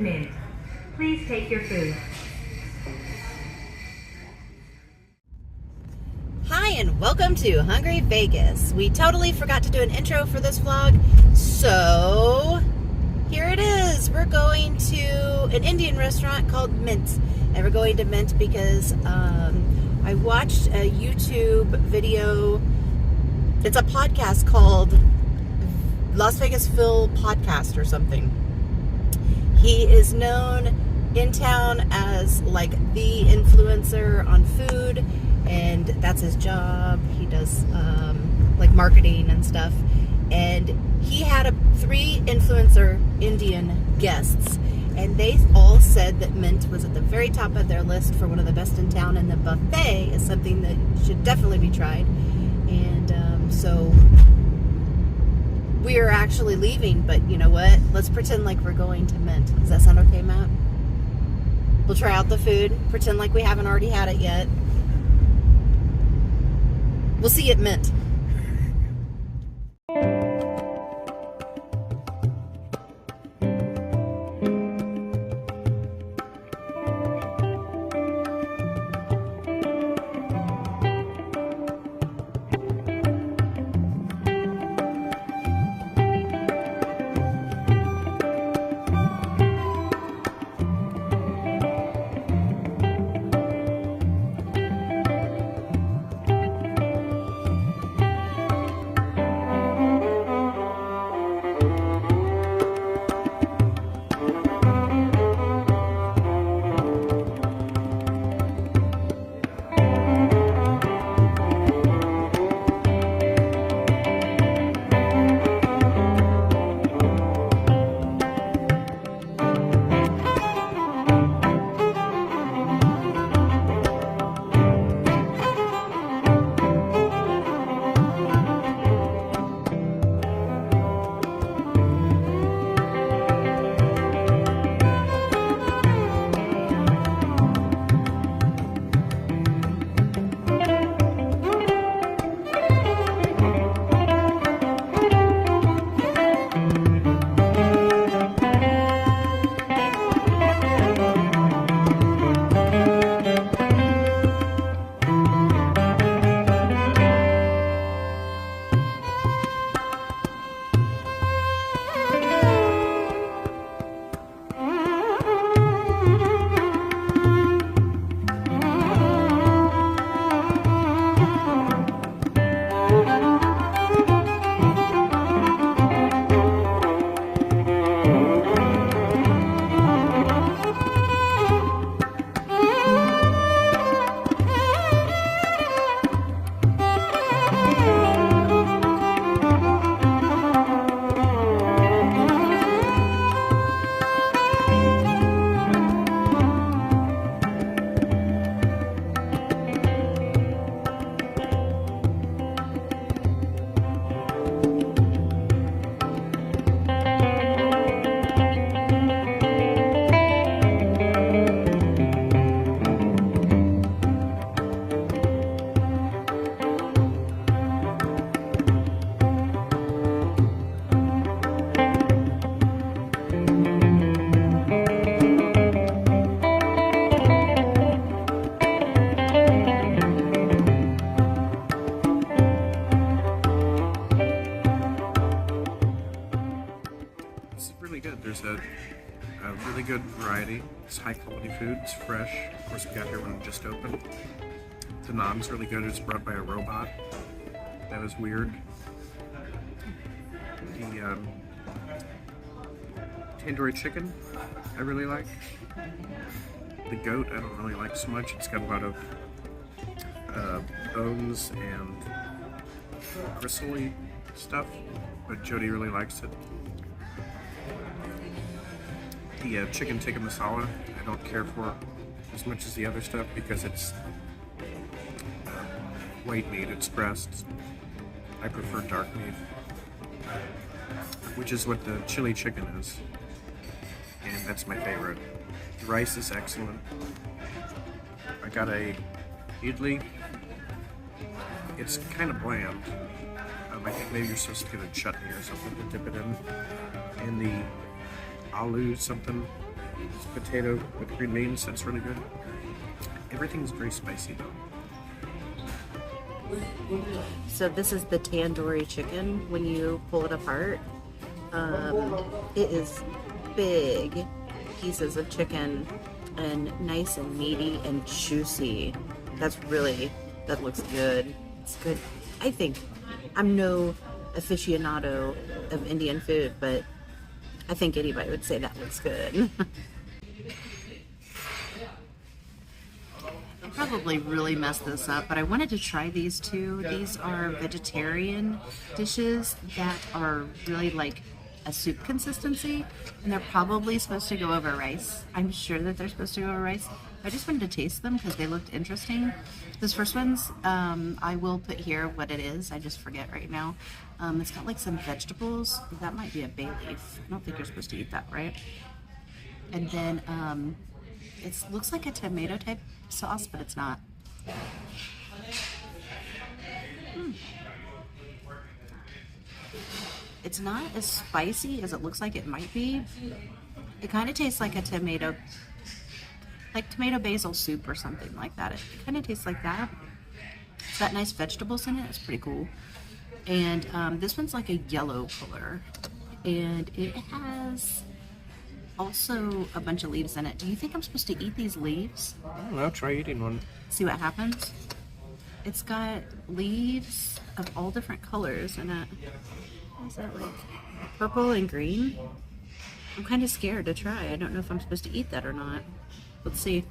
Mint. Please take your food. Hi and welcome to Hungry Vegas. We totally forgot to do an intro for this vlog, so here it is. We're going to an Indian restaurant called Mint. And we're going to Mint because I watched a YouTube video. It's a podcast called Las Vegas Phil Podcast or something. He is known in town as like the influencer on food, and that's his job. He does like marketing and stuff. And he had three influencer Indian guests, and they all said that Mint was at the very top of their list for one of the best in town, and the buffet is something that should definitely be tried. And so we are actually leaving, but you know what? Let's pretend like we're going to Mint. Does that sound okay, Matt? We'll try out the food, pretend like we haven't already had it yet. We'll see you at Mint. There's a really good variety. It's high quality food. It's fresh. Of course, we got here when it just opened. The naan's really good. It's brought by a robot. That was weird. The tandoori chicken I really like. The goat I don't really like so much. It's got a lot of bones and gristly stuff, but Jody really likes it. The chicken tikka masala I don't care for as much as the other stuff because it's white meat, it's breast. I prefer dark meat, which is what the chili chicken is, and that's my favorite. The rice is excellent. I got a idli. It's kind of bland. I think maybe you're supposed to get a chutney or something to dip it in. And the aloo something, It's potato with green beans. That's really good. Everything's very spicy though. So this is the tandoori chicken when you pull it apart. It is big pieces of chicken and nice and meaty and juicy. That looks good. It's good. I think I'm no aficionado of Indian food, but I think anybody would say that looks good. I probably really messed this up, but I wanted to try these two. These are vegetarian dishes that are really like a soup consistency, and they're probably supposed to go over rice. I'm sure that they're supposed to go over rice. I just wanted to taste them because they looked interesting. This first one's, I will put here what it is. I just forget right now. It's got like some vegetables. That might be a bay leaf. I don't think you're supposed to eat that, right? And then it looks like a tomato type sauce, but it's not. It's not as spicy as it looks like it might be. It kind of tastes like a tomato, like tomato basil soup or something like that. It kind of tastes like that. It's got nice vegetables in it. It's pretty cool. And this one's like a yellow color. And it has also a bunch of leaves in it. Do you think I'm supposed to eat these leaves? I don't know. Try eating one. See what happens? It's got leaves of all different colors in it. What is that, like purple and green? I'm kind of scared to try. I don't know if I'm supposed to eat that or not. Let's see.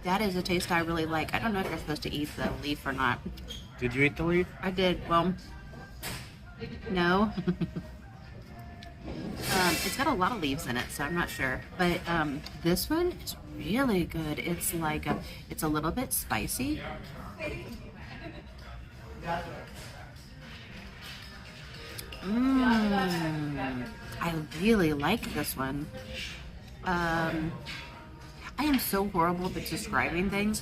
That is a taste I really like. I don't know if you're supposed to eat the leaf or not. Did you eat the leaf? I did. Well, no. It's got a lot of leaves in it, so I'm not sure. But this one is really good. It's like it's a little bit spicy. I really like this one. I am so horrible at describing things.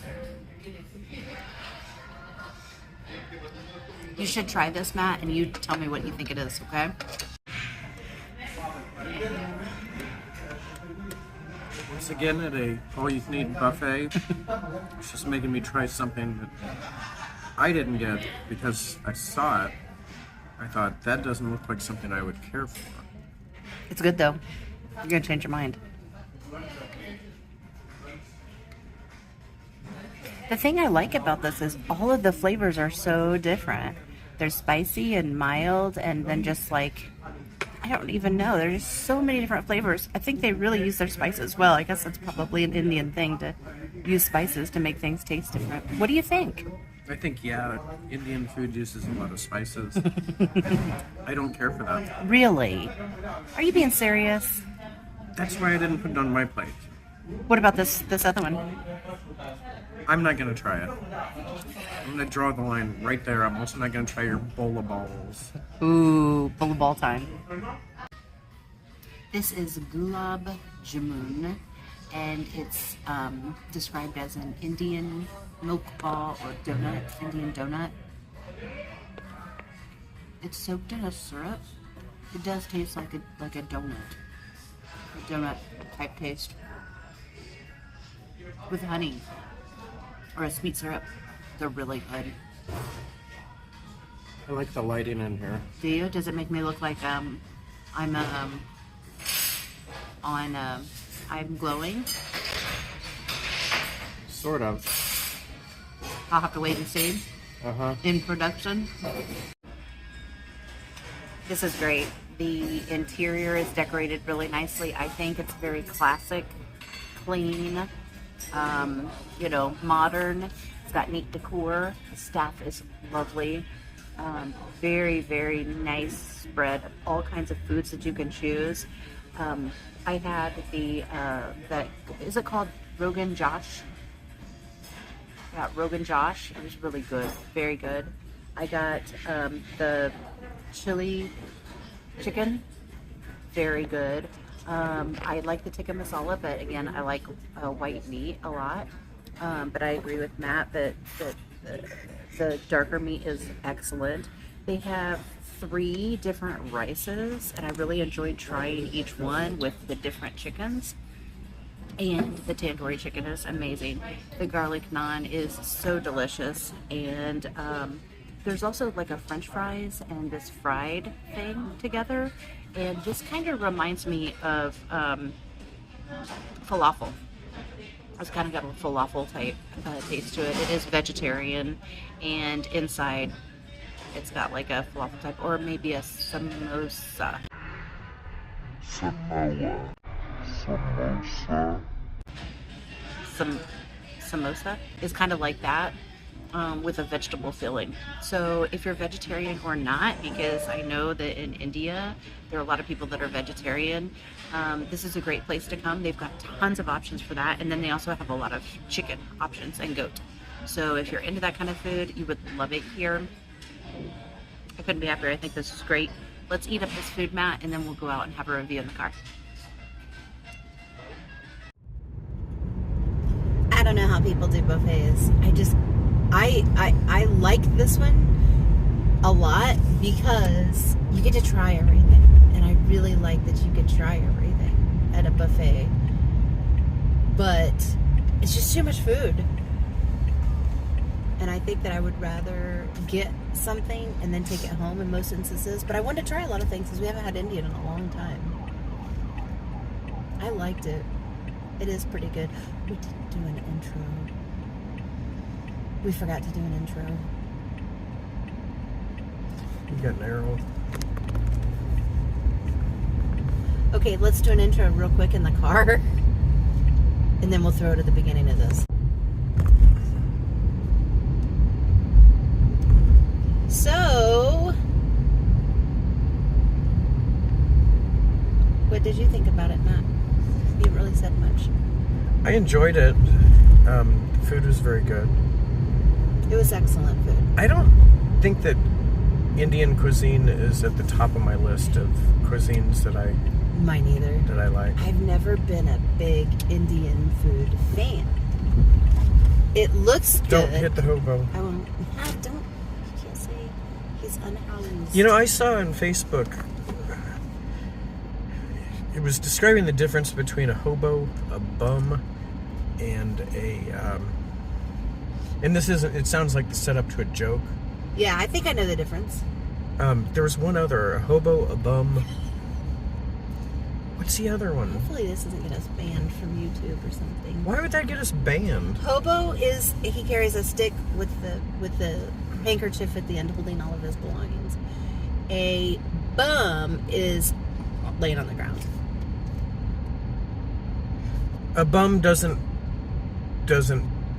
You should try this, Matt, and you tell me what you think it is, okay? Once again at a all-you-can-eat buffet, it's just making me try something that I didn't get because I saw it. I thought, that doesn't look like something I would care for. It's good, though. You're going to change your mind. The thing I like about this is all of the flavors are so different. They're spicy and mild, and then just like, I don't even know. There's so many different flavors. I think they really use their spices well. I guess that's probably an Indian thing to use spices to make things taste different. What do you think? I think, yeah, Indian food uses a lot of spices. I don't care for that. Really? Are you being serious? That's why I didn't put it on my plate. What about this other one? I'm not going to try it. I'm going to draw the line right there. I'm also not going to try your bowl of balls. Ooh, bowl of ball time. This is gulab jamun, and it's described as an Indian milk ball or donut, Indian donut. It's soaked in a syrup. It does taste like a donut. A donut type taste. With honey. Or a sweet syrup. They're really good. I like the lighting in here. Do you? Does it make me look like I'm glowing? Sort of. I'll have to wait and see. In production. This is great. The interior is decorated really nicely. I think it's very classic, clean, modern. It's got neat decor. The staff is lovely. Very, very nice spread of all kinds of foods that you can choose. I had is it called Rogan Josh? Yeah, Rogan Josh. It was really good. Very good. I got the chili chicken. Very good. I like the tikka masala, but again, I like white meat a lot. But I agree with Matt that The darker meat is excellent. They have 3 different rices, and I really enjoyed trying each one with the different chickens. And the tandoori chicken is amazing. The garlic naan is so delicious. And there's also like a french fries and this fried thing together. And this kind of reminds me of falafel. It's kind of got a falafel type taste to it. It is vegetarian, and inside it's got like a falafel type, or maybe a samosa. Samosa is kind of like that, with a vegetable filling. So if you're vegetarian or not, because I know that in India there are a lot of people that are vegetarian, this is a great place to come. They've got tons of options for that, and then they also have a lot of chicken options and goat. So if you're into that kind of food, you would love it here. I couldn't be happier. I think this is great. Let's eat up this food, Matt, and then we'll go out and have a review in the car. I don't know how people do buffets. I like this one a lot because you get to try everything, and I really like that you get to try everything at a buffet. But it's just too much food, and I think that I would rather get something and then take it home in most instances. But I wanted to try a lot of things because we haven't had Indian in a long time. I liked it. It is pretty good. We didn't do an intro. We forgot to do an intro. You got an arrow. Okay, let's do an intro real quick in the car. And then we'll throw it at the beginning of this. So, what did you think about it, Matt? You haven't really said much. I enjoyed it. The food was very good. It was excellent food. I don't think that Indian cuisine is at the top of my list of cuisines that I Mine either. That I like. I've never been a big Indian food fan. It looks good. Don't hit the hobo. I won't. I don't. You can't say he's unhoused. You know, I saw on Facebook, it was describing the difference between a hobo, a bum, and a, and this isn't, it sounds like the setup to a joke. Yeah, I think I know the difference. There was one other, a hobo, a bum. What's the other one? Hopefully this doesn't get us banned from YouTube or something. Why would that get us banned? Hobo is, he carries a stick with the handkerchief at the end holding all of his belongings. A bum is laying on the ground. A bum doesn't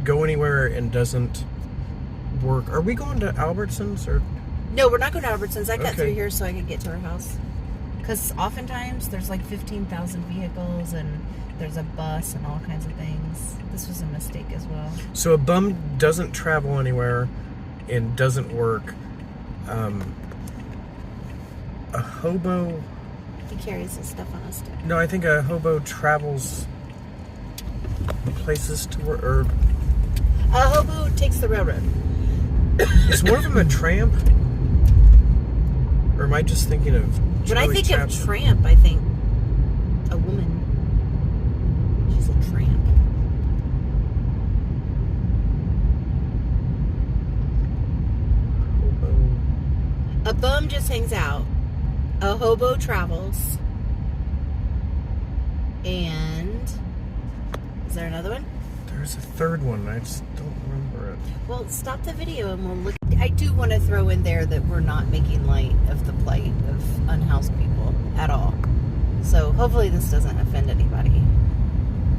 go anywhere and doesn't work. Are we going to Albertsons or? No, we're not going to Albertsons. I cut Okay. through here so I could get to our house. Because oftentimes there's like 15,000 vehicles and there's a bus and all kinds of things. This was a mistake as well. So a bum doesn't travel anywhere and doesn't work. A hobo. He carries his stuff on a stick. No, I think a hobo travels places to work. Or A hobo takes the railroad. is one of them a tramp? Or am I just thinking of? When I Charlie think Chaplin? of tramp, I think a woman. She's a tramp. Hobo. A bum just hangs out. A hobo travels. And is there another one? There's a third one. I just don't remember it. Well, stop the video and we'll look. I do want to throw in there that we're not making light of the plight of unhoused people at all. So hopefully this doesn't offend anybody.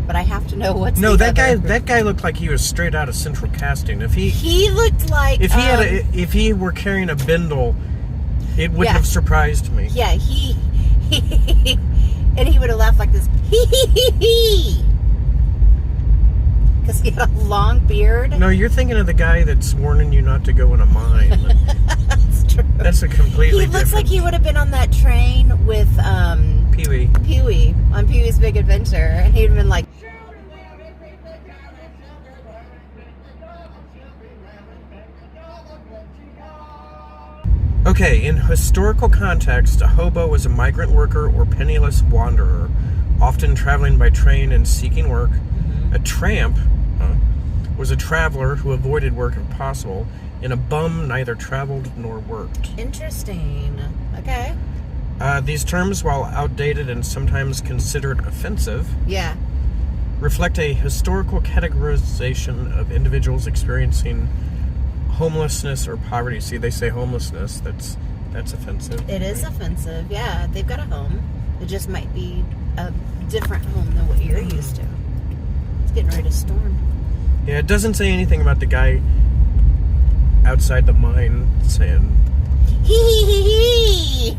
But I have to know what's No, the that other. guy looked like he was straight out of Central Casting. He looked like If he were carrying a bindle, it wouldn't Yeah. have surprised me. Yeah, he and he would have laughed like this. Because he had a long beard. No, you're thinking of the guy that's warning you not to go in a mine. That's true. That's a completely He looks different. like he would have been on that train with Pee-wee. Pee-wee on Pee-wee's Big Adventure, and he'd have been like, Okay, in historical context, a hobo was a migrant worker or penniless wanderer, often traveling by train and seeking work. A tramp was a traveler who avoided work if possible, and a bum neither traveled nor worked. Interesting. Okay. These terms, while outdated and sometimes considered offensive, Yeah. reflect a historical categorization of individuals experiencing homelessness or poverty. See, they say homelessness. That's offensive. It is offensive. Yeah, they've got a home. It just might be a different home than what you're used to. It's getting ready to storm. Yeah, it doesn't say anything about the guy outside the mine saying, Hee.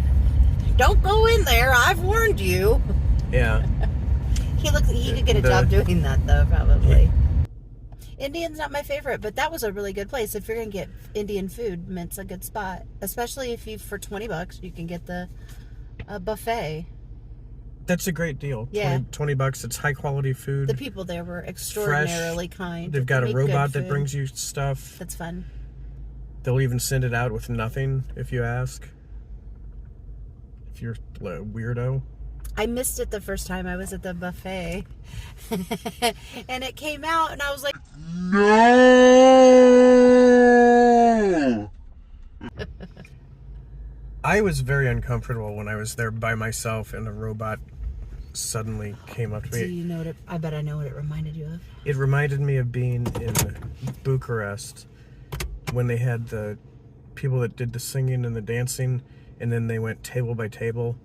Don't go in there. I've warned you. yeah. He could get a job doing that, though, probably. Indian's not my favorite, but that was a really good place. If you're going to get Indian food, Mint's a good spot. Especially if you, for $20, you can get the buffet. That's a great deal. Yeah. $20. It's high quality food. The people there were extraordinarily kind. They've got a Make good robot that food. brings you stuff. That's fun. They'll even send it out with nothing if you ask. If you're a weirdo. I missed it the first time I was at the buffet. And it came out and I was like, No! I was very uncomfortable when I was there by myself and a robot suddenly came up to do me. you know what it, I bet I know what it reminded you of. It reminded me of being in Bucharest when they had the people that did the singing and the dancing, and then they went table by table,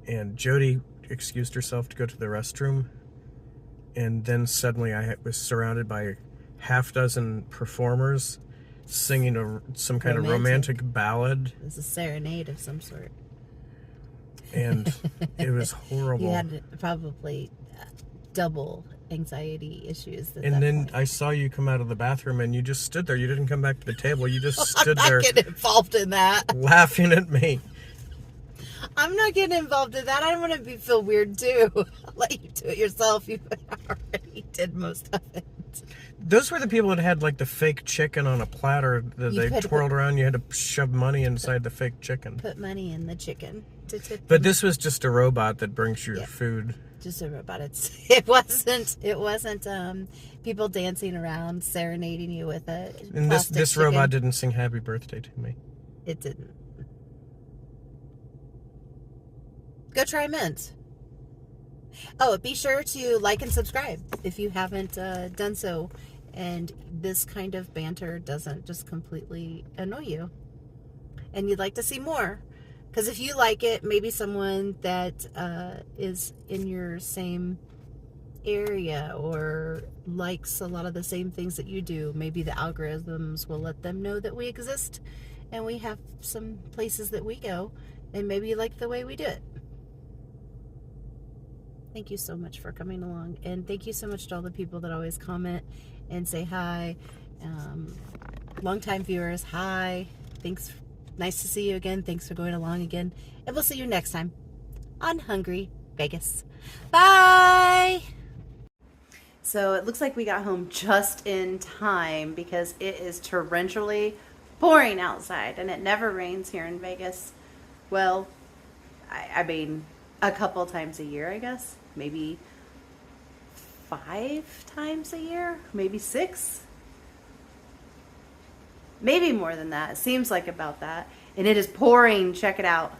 and Jody excused herself to go to the restroom, and then suddenly I was surrounded by half dozen performers singing some kind of romantic ballad. It was a serenade of some sort. And it was horrible. You had probably double anxiety issues. And then I saw you come out of the bathroom and you just stood there. You didn't come back to the table. You just stood there I'm not getting involved in that. laughing at me. I'm not getting involved in that. I don't want to feel weird too. I'll let you do it yourself. You already did most of it. Those were the people that had like the fake chicken on a platter that You they had to twirled around. You had to shove money inside the fake chicken. Put money in the chicken to tip But them. this was just a robot that brings you Yeah. food. Just a robot. It wasn't people dancing around serenading you with a And plastic this chicken. robot didn't sing happy birthday to me. It didn't. Go try Mint. Oh, be sure to like and subscribe if you haven't done so, and this kind of banter doesn't just completely annoy you and you'd like to see more. Because if you like it, maybe someone that is in your same area or likes a lot of the same things that you do, maybe the algorithms will let them know that we exist and we have some places that we go, and maybe you like the way we do it. Thank you so much for coming along, and thank you so much to all the people that always comment and say hi. Longtime viewers, hi. Thanks. Nice to see you again. Thanks for going along again, and we'll see you next time on Hungry Vegas. Bye. So it looks like we got home just in time because it is torrentially pouring outside, and it never rains here in Vegas. Well, I mean, a couple times a year, I guess. Maybe 5 times a year, maybe 6. Maybe more than that. It seems like about that. And it is pouring. Check it out.